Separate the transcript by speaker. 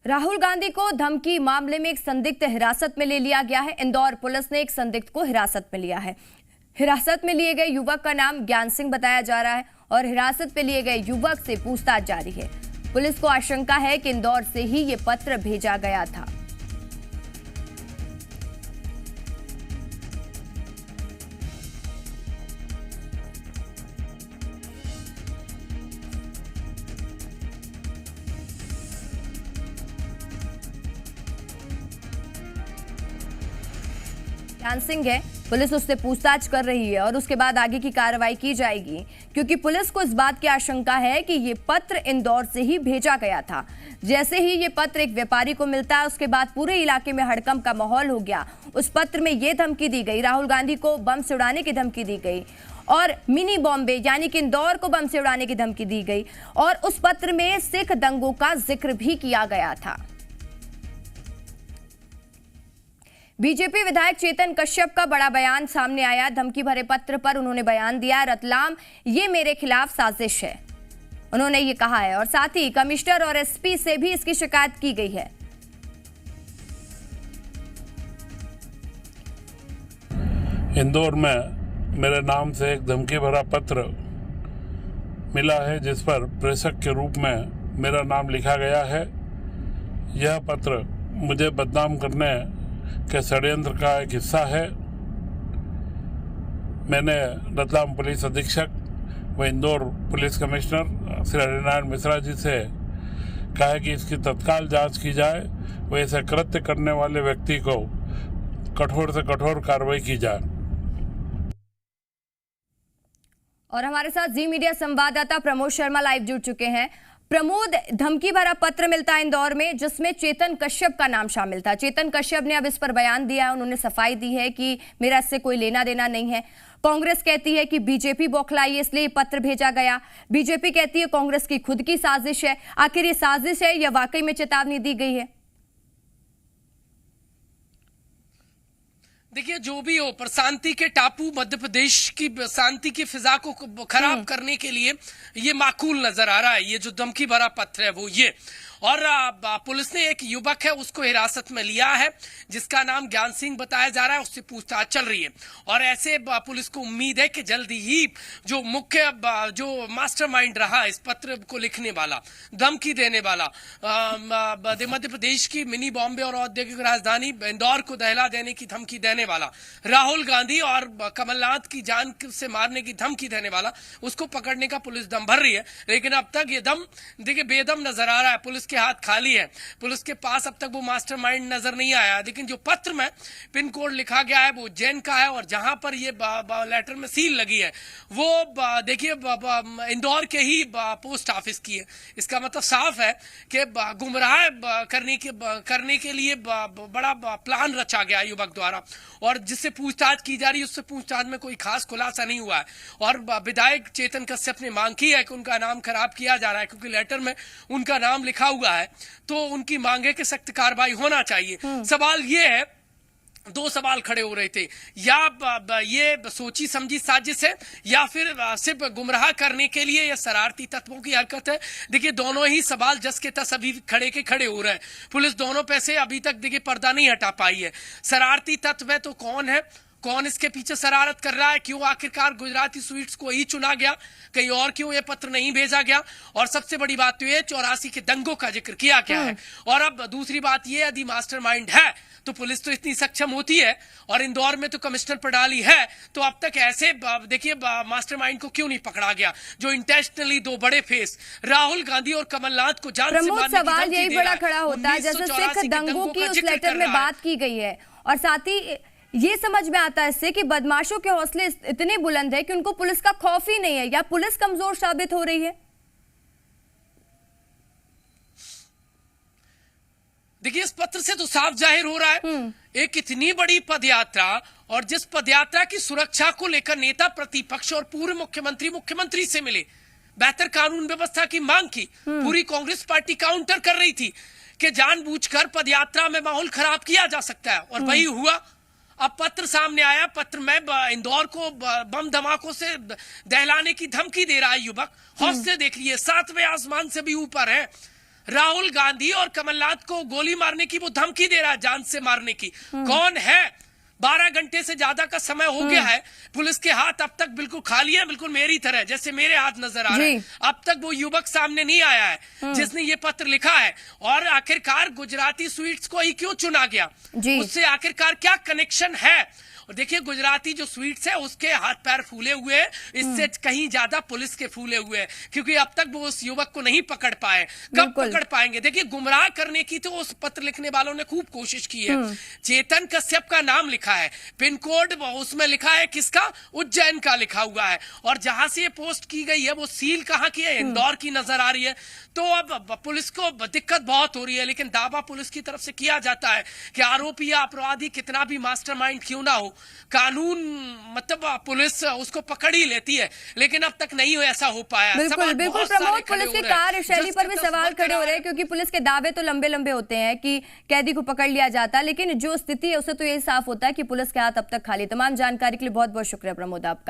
Speaker 1: राहुल गांधी को धमकी मामले में एक संदिग्ध हिरासत में ले लिया गया है। इंदौर पुलिस ने एक संदिग्ध को हिरासत में लिया है। हिरासत में लिए गए युवक का नाम ज्ञान सिंह बताया जा रहा है और हिरासत में लिए गए युवक से पूछताछ जारी है। पुलिस को आशंका है कि इंदौर से ही ये पत्र भेजा गया था। ज्ञान सिंह है, पुलिस उससे पूछताछ कर रही है और उसके बाद आगे की कार्रवाई की जाएगी, क्योंकि पुलिस को इस बात की आशंका है कि ये पत्र इंदौर से ही भेजा गया था। जैसे ही ये पत्र एक व्यापारी को मिलता है, उसके बाद पूरे इलाके में हड़कंप का माहौल हो गया। उस पत्र में ये धमकी दी गई, राहुल गांधी को बम से उड़ाने की धमकी दी गई और मिनी बॉम्बे यानी कि इंदौर को बम से उड़ाने की धमकी दी गई और उस पत्र में सिख दंगों का जिक्र भी किया गया था। बीजेपी विधायक चेतन कश्यप का बड़ा बयान सामने आया। धमकी भरे पत्र पर उन्होंने बयान दिया, रतलाम ये मेरे खिलाफ साजिश है, उन्होंने ये कहा है और साथ ही कमिश्नर और एसपी से भी इसकी शिकायत की गई है।
Speaker 2: इंदौर में मेरे नाम से एक धमकी भरा पत्र मिला है, जिस पर प्रेषक के रूप में मेरा नाम लिखा गया है। यह पत्र मुझे बदनाम करने के षड्यंत्र का एक हिस्सा है। मैंने रतलाम पुलिस अधीक्षक व इंदौर पुलिस कमिश्नर श्री हरिनारायण मिश्रा जी से कहा है कि इसकी तत्काल जांच की जाए व ऐसे कृत्य करने वाले व्यक्ति को कठोर से कठोर कार्रवाई की जाए।
Speaker 1: और हमारे साथ जी मीडिया संवाददाता प्रमोद शर्मा लाइव जुड़ चुके हैं। प्रमोद, धमकी भरा पत्र मिलता है इंदौर में जिसमें चेतन कश्यप का नाम शामिल था। चेतन कश्यप ने अब इस पर बयान दिया है, उन्होंने सफाई दी है कि मेरा इससे कोई लेना देना नहीं है। कांग्रेस कहती है कि बीजेपी बौखलाई है इसलिए पत्र भेजा गया। बीजेपी कहती है कांग्रेस की खुद की साजिश है। आखिर ये साजिश है या वाकई में चेतावनी दी गई है?
Speaker 3: देखिए, जो भी हो, पर शांति के टापू मध्य प्रदेश की शांति की फिजा को खराब करने के लिए ये माकूल नजर आ रहा है। ये जो धमकी भरा पत्र है वो ये, और पुलिस ने एक युवक है उसको हिरासत में लिया है जिसका नाम ज्ञान सिंह बताया जा रहा है। उससे पूछताछ चल रही है और ऐसे पुलिस को उम्मीद है कि जल्दी ही जो मुख्य जो मास्टरमाइंड रहा इस पत्र को लिखने वाला, धमकी देने वाला, मध्य प्रदेश की मिनी बॉम्बे और औद्योगिक राजधानी इंदौर को दहला देने की धमकी देने वाला, राहुल गांधी और कमलनाथ की जान से मारने की धमकी देने वाला, उसको पकड़ने का पुलिस दम भर रही है। लेकिन अब तक ये दम देखिए बेदम नजर आ रहा है। पुलिस के हाथ खाली है, पुलिस के पास अब तक वो मास्टरमाइंड नजर नहीं आया। लेकिन जो पत्र में पिन कोड लिखा गया है वो जैन का है और जहां पर ये लेटर में सील लगी है वो देखिए इंदौर के ही पोस्ट ऑफिस की है। इसका मतलब साफ है कि गुमराह करने के लिए बड़ा प्लान रचा गया युवक द्वारा और जिससे पूछताछ की जा रही है उससे पूछताछ में कोई खास खुलासा नहीं हुआ है। और विधायक चेतन कश्यप ने मांग की है कि उनका नाम खराब किया जा रहा है क्योंकि लेटर में उनका नाम लिखा हुआ है, तो उनकी मांगे कि सख्त कार्रवाई होना चाहिए। सवाल ये है, दो सवाल खड़े हो रहे थे, या ये सोची समझी साजिश है या फिर सिर्फ गुमराह करने के लिए या शरारती तत्वों की हरकत है। देखिए दोनों ही सवाल जस के तस अभी खड़े के खड़े हो रहे हैं। पुलिस दोनों पे से अभी तक देखिए पर्दा नहीं हटा पाई है। शरारती तत्व है तो कौन है, कौन इसके पीछे शरारत कर रहा है, क्यों आखिरकार गुजराती स्वीट्स को ही चुना गया, कहीं और क्यों ये पत्र नहीं भेजा गया, और सबसे बड़ी बात तो ये 84 के दंगों का जिक्र किया गया है। और अब दूसरी बात ये, यदि मास्टरमाइंड है तो पुलिस तो इतनी सक्षम होती है और इंदौर में तो कमिश्नर पडाली है, तो अब तक ऐसे देखिए मास्टरमाइंड को क्यों नहीं पकड़ा गया जो इंटेंशनली दो बड़े फेस राहुल गांधी और कमलनाथ को जान से मारने की
Speaker 1: सवाल यही बड़ा खड़ा होता है जैसे सिख दंगों की उस लेटर में बात की गई है और साथ ही ये समझ में आता है इससे कि बदमाशों के हौसले इतने बुलंद है कि उनको पुलिस का खौफ ही नहीं है, या पुलिस कमजोर साबित हो रही है?
Speaker 3: देखिए इस पत्र से तो साफ जाहिर हो रहा है एक इतनी बड़ी पदयात्रा, और जिस पदयात्रा की सुरक्षा को लेकर नेता प्रतिपक्ष और पूर्व मुख्यमंत्री से मिले, बेहतर कानून व्यवस्था की मांग की, पूरी कांग्रेस पार्टी काउंटर कर रही थी कि जानबूझकर पदयात्रा में माहौल खराब किया जा सकता है, और वही हुआ। अब पत्र सामने आया, पत्र में इंदौर को बम धमाकों से दहलाने की धमकी दे रहा है युवक। हौसले देख लिए, 7वें आसमान से भी ऊपर है। राहुल गांधी और कमलनाथ को गोली मारने की वो धमकी दे रहा है, जान से मारने की। कौन है? 12 घंटे से ज्यादा का समय हो गया है, पुलिस के हाथ अब तक बिल्कुल खाली है, बिल्कुल मेरी तरह, जैसे मेरे हाथ नजर आ रहे हैं। अब तक वो युवक सामने नहीं आया है जिसने ये पत्र लिखा है। और आखिरकार गुजराती स्वीट्स को ही क्यों चुना गया, उससे आखिरकार क्या कनेक्शन है? और देखिए, गुजराती जो स्वीट्स है उसके हाथ पैर फूले हुए हैं, इससे कहीं ज्यादा पुलिस के फूले हुए हैं, क्योंकि अब तक वो उस युवक को नहीं पकड़ पाए। कब पकड़ पाएंगे? देखिए, गुमराह करने की तो उस पत्र लिखने वालों ने खूब कोशिश की है। चेतन कश्यप का नाम लिखा है, पिन कोड उसमें लिखा है किसका? उज्जैन का लिखा हुआ है। और जहां से ये पोस्ट की गई है वो सील कहाँ की है? इंदौर की नजर आ रही है। तो अब पुलिस को दिक्कत बहुत हो रही है, लेकिन दावा पुलिस की तरफ से किया जाता है कि आरोपी या अपराधी कितना भी मास्टरमाइंड क्यों ना हो, कानून मतलब पुलिस उसको पकड़ ही लेती है। लेकिन अब तक नहीं ऐसा हो पाया।
Speaker 1: बिल्कुल बिल्कुल प्रमोद, पुलिस की कार्यशैली पर भी सवाल खड़े हो रहे हैं, क्योंकि पुलिस के दावे तो लंबे लंबे होते हैं कि कैदी को पकड़ लिया जाता है, लेकिन जो स्थिति है उससे तो यही साफ होता है कि पुलिस के हाथ अब तक खाली। तमाम जानकारी के लिए बहुत बहुत शुक्रिया प्रमोद आपका।